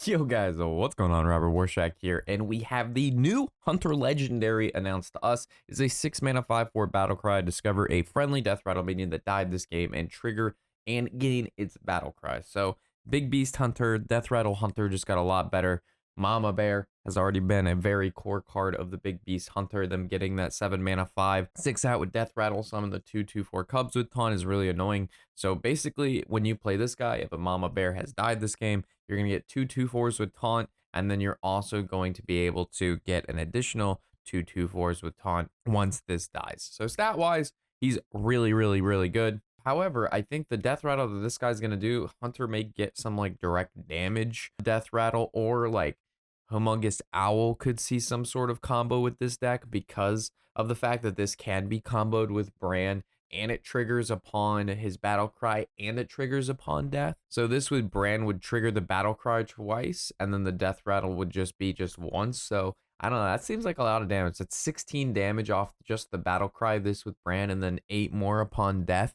Yo guys, what's going on? Robert Warshack here, and we have the new Hunter Legendary announced to us. It's a 6 mana 5/4 battle cry. Discover a friendly death rattle minion that died this game and trigger and gain its battle cry. So Big Beast Hunter, Death Rattle Hunter just got a lot better. Mama Bear has already been a very core card of the Big Beast Hunter. Them getting that 7 mana 5/6 out with Death Rattle, some of the 2/2/4 Cubs with taunt is really annoying. So basically, when you play this guy, if a Mama Bear has died this game, you're going to get 2/2/4s with taunt, and then you're also going to be able to get an additional 2/2/4s with taunt once this dies. So stat wise, he's really good. However, I think the death rattle that this guy's going to do, Hunter may get some like direct damage death rattle, or like Humongous Owl could see some sort of combo with this deck because of the fact that this can be comboed with Bran, and it triggers upon his battle cry, and it triggers upon death. So this with Bran would trigger the battle cry twice, and then the death rattle would just be once. So I don't know, that seems like a lot of damage. That's 16 damage off just the battle cry this with Bran, and then 8 more upon death.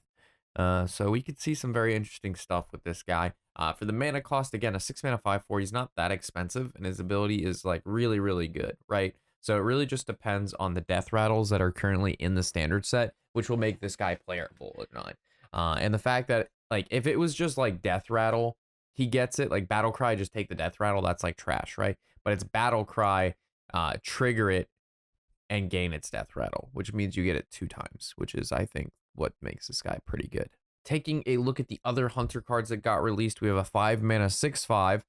So we could see some very interesting stuff with this guy. For the mana cost, again, a 6 mana 5/4, he's not that expensive, and his ability is like really good, right? So it really just depends on the death rattles that are currently in the standard set, which will make this guy playable or not. And the fact that, like, if it was just like death rattle, he gets it. Like battle cry, just take the death rattle, that's like trash, right? But it's battle cry, trigger it, and gain its death rattle, which means you get it 2 times, which is, I think, what makes this guy pretty good. Taking a look at the other Hunter cards that got released, we have a 5 mana 6/5.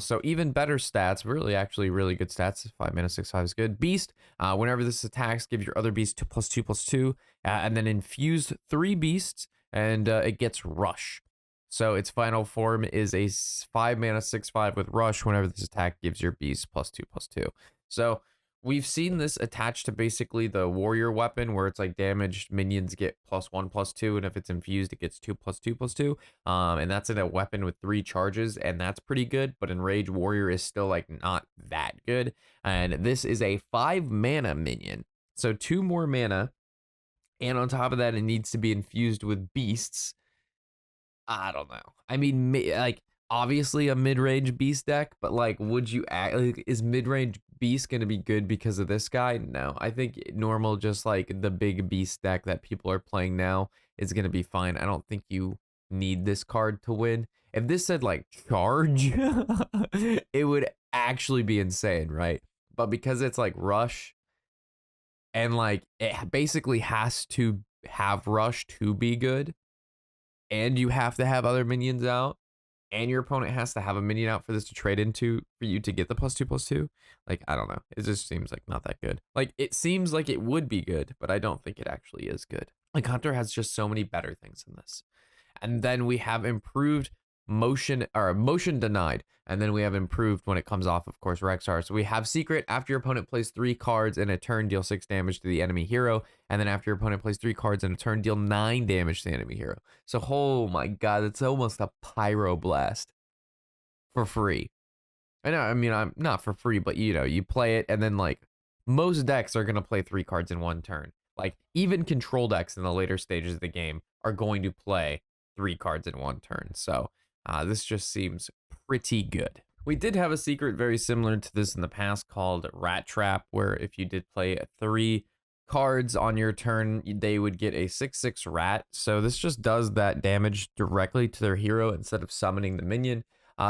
So even better stats, actually really good stats. 5 mana 6/5 is good. Beast, whenever this attacks, give your other beast 2+2/+2, and then infuse 3 beasts, and it gets Rush. So its final form is a 5 mana 6/5 with Rush. Whenever this attack gives your beast +2/+2. So we've seen this attached to basically the warrior weapon, where it's like damaged minions get +1/+2, and if it's infused, it gets 2+2/+2. And that's in a weapon with 3 charges, and that's pretty good. But Enraged Warrior is still like not that good. And this is a 5 mana minion, so 2 more mana, and on top of that, it needs to be infused with beasts. I don't know. I mean, like, obviously a mid-range beast deck, but like, would you act like, is mid-range beast going to be good because of this guy? No, I think normal, just like the big beast deck that people are playing now, is going to be fine. I don't think you need this card to win. If this said like charge, it would actually be insane, right? But because it's like Rush, and like it basically has to have Rush to be good, and you have to have other minions out, and your opponent has to have a minion out for this to trade into for you to get the +2/+2. Like, I don't know. It just seems like not that good. Like, it seems like it would be good, but I don't think it actually is good. Like, Hunter has just so many better things than this. And then we have improved motion denied, and then we have improved when it comes off, of course, Rockstar. So we have secret. After your opponent plays 3 cards in a turn, deal 6 damage to the enemy hero, and then after your opponent plays 3 cards in a turn, deal 9 damage to the enemy hero. So oh my god, it's almost a pyroblast for free. I mean, I'm not for free, but you know, you play it, and then like most decks are gonna play 3 cards in 1 turn. Like, even control decks in the later stages of the game are going to play 3 cards in 1 turn. So this just seems pretty good. We did have a secret very similar to this in the past called Rat Trap, where if you did play 3 cards on your turn, they would get a 6/6 rat. So this just does that damage directly to their hero instead of summoning the minion.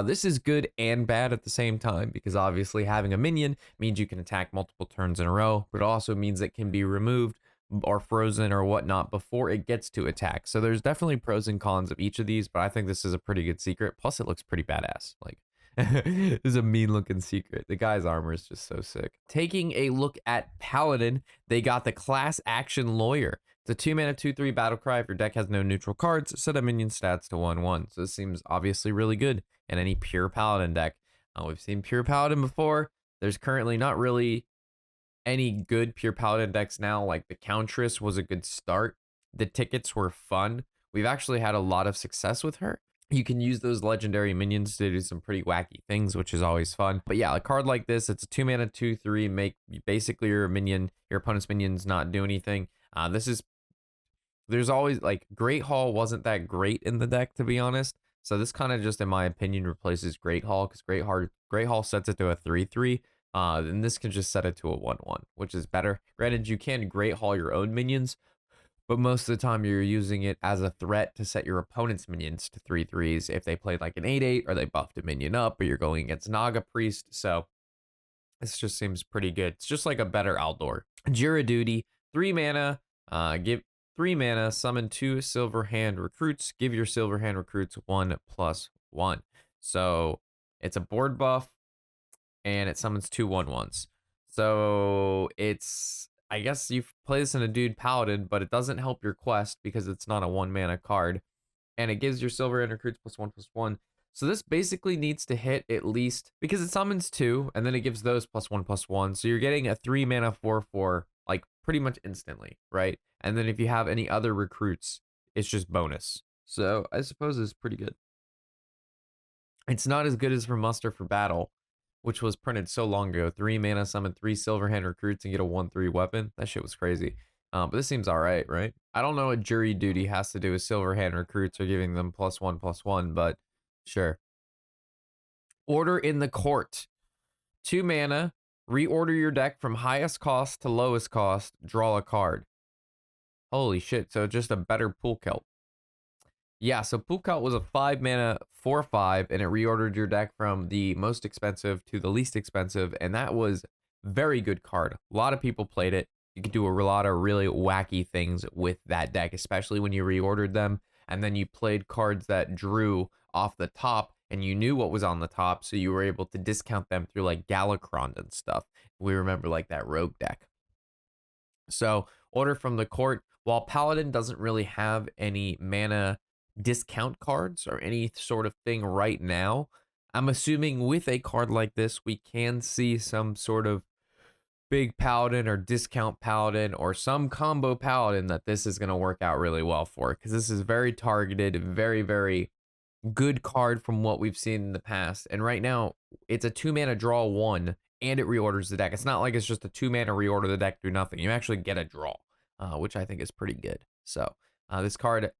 This is good and bad at the same time, because obviously having a minion means you can attack multiple turns in a row, but it also means it can be removed or frozen or whatnot before it gets to attack. So there's definitely pros and cons of each of these, but I think this is a pretty good secret. Plus, it looks pretty badass. Like, this is a mean looking secret. The guy's armor is just so sick. Taking a look at Paladin, they got the Class Action Lawyer. It's a 2 mana 2/3 battle cry. If your deck has no neutral cards, set a minion stats to 1/1. So this seems obviously really good in any pure Paladin deck. We've seen pure Paladin before. There's currently not really any good pure Paladin decks now. Like, the Countress was a good start. The tickets were fun. We've actually had a lot of success with her. You can use those legendary minions to do some pretty wacky things, which is always fun. But yeah, a card like this, it's a 2 mana 2/3, make basically your opponent's minions not do anything. There's always, like, Great Hall wasn't that great in the deck, to be honest. So this kind of just, in my opinion, replaces Great Hall, because Great Hall sets it to a 3/3. Then this can just set it to a 1/1, which is better. Granted, you can Great Hall your own minions, but most of the time you're using it as a threat to set your opponent's minions to 3/3s if they played like an 8/8 or they buffed a minion up, or you're going against Naga Priest. So this just seems pretty good. It's just like a better Aldor. Jira Duty, 3 mana, give 3 mana, summon 2 Silver Hand Recruits, give your Silver Hand Recruits 1/1. So it's a board buff, and it summons 2/1/1s. So it's, I guess you play this in a dude Paladin, but it doesn't help your quest because it's not a 1 mana card. And it gives your Silver Hand Recruits +1/+1. So this basically needs to hit at least, because it summons 2, and then it gives those +1/+1. So you're getting a 3 mana 4/4, like pretty much instantly, right? And then if you have any other recruits, it's just bonus. So I suppose it's pretty good. It's not as good as for Muster for Battle, which was printed so long ago. 3 mana, summon 3 Silverhand Recruits and get a 1/3 weapon. That shit was crazy. But this seems alright, right? I don't know what Jury Duty has to do with Silverhand Recruits or giving them +1/+1, but sure. Order in the Court. 2 mana, reorder your deck from highest cost to lowest cost, draw a card. Holy shit, so just a better Pool Kelp. Yeah, so Pool Kelp was a 5 mana 4/5, and it reordered your deck from the most expensive to the least expensive, and that was very good card. A lot of people played it. You could do a lot of really wacky things with that deck, especially when you reordered them, and then you played cards that drew off the top, and you knew what was on the top, so you were able to discount them through like Galakron and stuff. We remember like that rogue deck. So order from the court. While Paladin doesn't really have any mana discount cards or any sort of thing right now, I'm assuming with a card like this, we can see some sort of big Paladin or discount Paladin or some combo Paladin that this is going to work out really well for, because this is very targeted, very, very good card from what we've seen in the past. And right now, it's a 2 mana draw 1, and it reorders the deck. It's not like it's just a 2 mana reorder the deck, do nothing. You actually get a draw, which I think is pretty good. So this card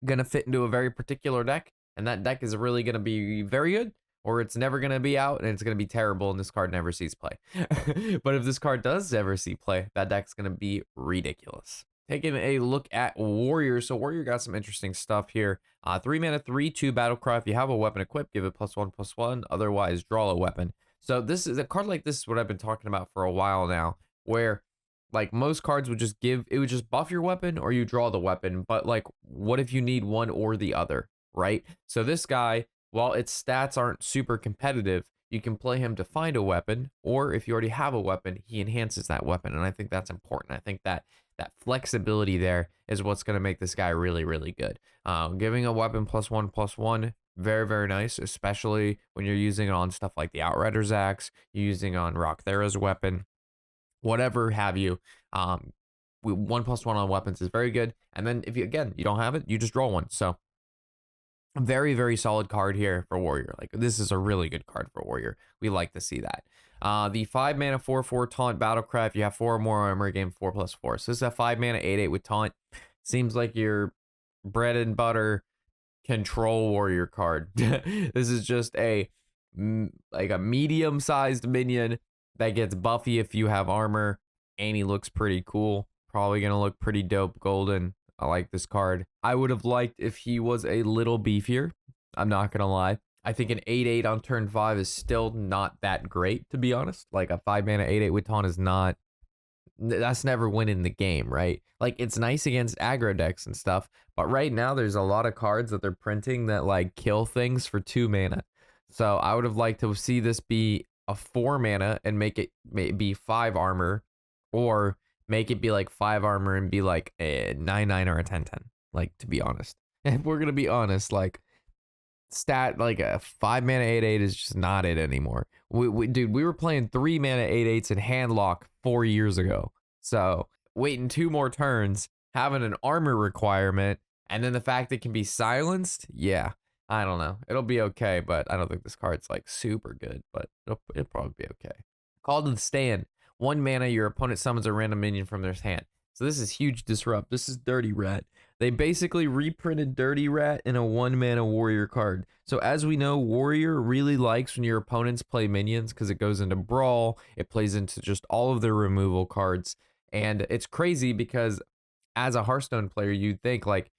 gonna fit into a very particular deck, and that deck is really gonna be very good, or it's never gonna be out and it's gonna be terrible and this card never sees play. But if this card does ever see play, that deck's gonna be ridiculous. Taking a look at Warrior. So Warrior got some interesting stuff here. 3 mana 3/2 battle cry. If you have a weapon equipped, give it +1/+1. Otherwise, draw a weapon. So this is a card like this is what I've been talking about for a while now, where like most cards would just give, it would just buff your weapon or you draw the weapon. But like, what if you need one or the other, right? So this guy, while its stats aren't super competitive, you can play him to find a weapon, or if you already have a weapon, he enhances that weapon. And I think that's important. I think that that flexibility there is what's going to make this guy really, really good. Giving a weapon +1/+1, very, very nice, especially when you're using it on stuff like the Outrider's Axe, you're using on Rockthera's weapon, whatever have you. 1/+1 on weapons is very good. And then if you, again, you don't have it, you just draw one. So very, very solid card here for Warrior. Like, this is a really good card for Warrior. We like to see that. The 5 mana 4/4 taunt battlecry. If you have 4 or more armor, game 4/4. So this is a 5 mana 8/8 with taunt. Seems like your bread and butter control warrior card. This is just a like a medium-sized minion that gets buffy if you have armor, and he looks pretty cool. Probably gonna look pretty dope golden. I like this card. I would have liked if he was a little beefier. I'm not gonna lie. I think an 8/8 on turn 5 is still not that great, to be honest. Like a 5 mana 8/8 with taunt is not, that's never winning the game, right? Like, it's nice against aggro decks and stuff, but right now there's a lot of cards that they're printing that like kill things for 2 mana. So I would have liked to see this be a 4 mana and make it maybe 5 armor, or make it be like 5 armor and be like a 9/9 or a 10/10. Like, to be honest, if we're gonna be honest, like stat like a 5 mana 8/8 is just not it anymore. Dude, we were playing 3 mana 8/8s in handlock 4 years ago. So waiting 2 more turns, having an armor requirement, and then the fact it can be silenced, yeah, I don't know. It'll be okay, but I don't think this card's like super good, but it'll probably be okay. Call to the Stand. 1 mana, your opponent summons a random minion from their hand. So this is huge disrupt. This is Dirty Rat. They basically reprinted Dirty Rat in a 1-mana warrior card. So as we know, warrior really likes when your opponents play minions because it goes into brawl, it plays into just all of their removal cards. And it's crazy because as a Hearthstone player, you'd think like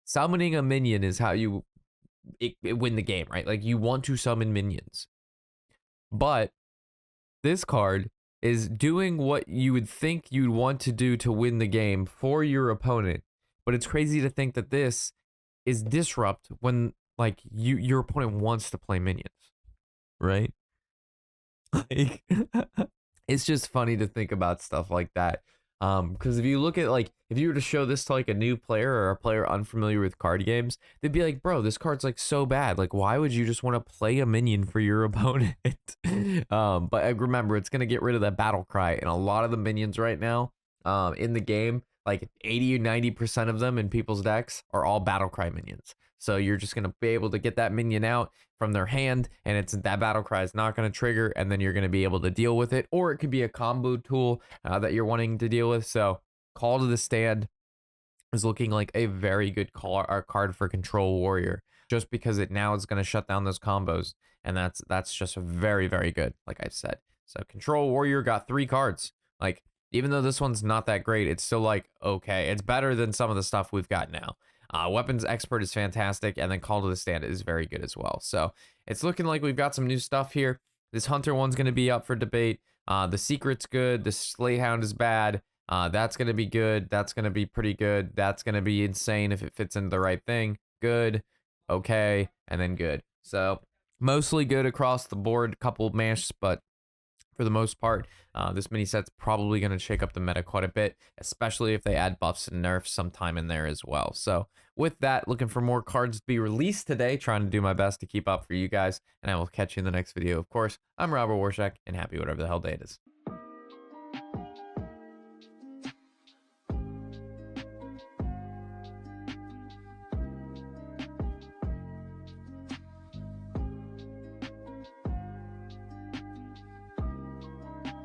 summoning a minion is how you win the game, right? Like you want to summon minions. But this card is doing what you would think you'd want to do to win the game for your opponent. But it's crazy to think that this is disrupt when like your opponent wants to play minions, right? Like it's just funny to think about stuff like that. Because if you look at like if you were to show this to like a new player or a player unfamiliar with card games, they'd be like, bro, this card's like so bad. Like, why would you just want to play a minion for your opponent? But remember, it's gonna get rid of that battle cry, and a lot of the minions right now, in the game, like 80 or 90% of them in people's decks are all battle cry minions. So you're just gonna be able to get that minion out from their hand, and it's that battle cry is not going to trigger, and then you're going to be able to deal with it, or it could be a combo tool that you're wanting to deal with. So Call to the Stand is looking like a very good card for Control Warrior, just because it now is going to shut down those combos, and that's just very, very good, like I said. So Control Warrior got 3 cards. Like, even though this one's not that great, it's still like, okay, it's better than some of the stuff we've got now. Weapons Expert is fantastic, and then Call to the Stand is very good as well. So it's looking like we've got some new stuff here. This Hunter one's going to be up for debate. The Secret's good. The Slate Hound is bad. That's going to be good. That's going to be pretty good. That's going to be insane if it fits into the right thing. Good, okay, and then good. So mostly good across the board. Couple of mashes, but for the most part, this mini set's probably going to shake up the meta quite a bit, especially if they add buffs and nerfs sometime in there as well. So with that, looking for more cards to be released today, trying to do my best to keep up for you guys, and I will catch you in the next video. Of course, I'm Robert Warshack, and happy whatever the hell day it is.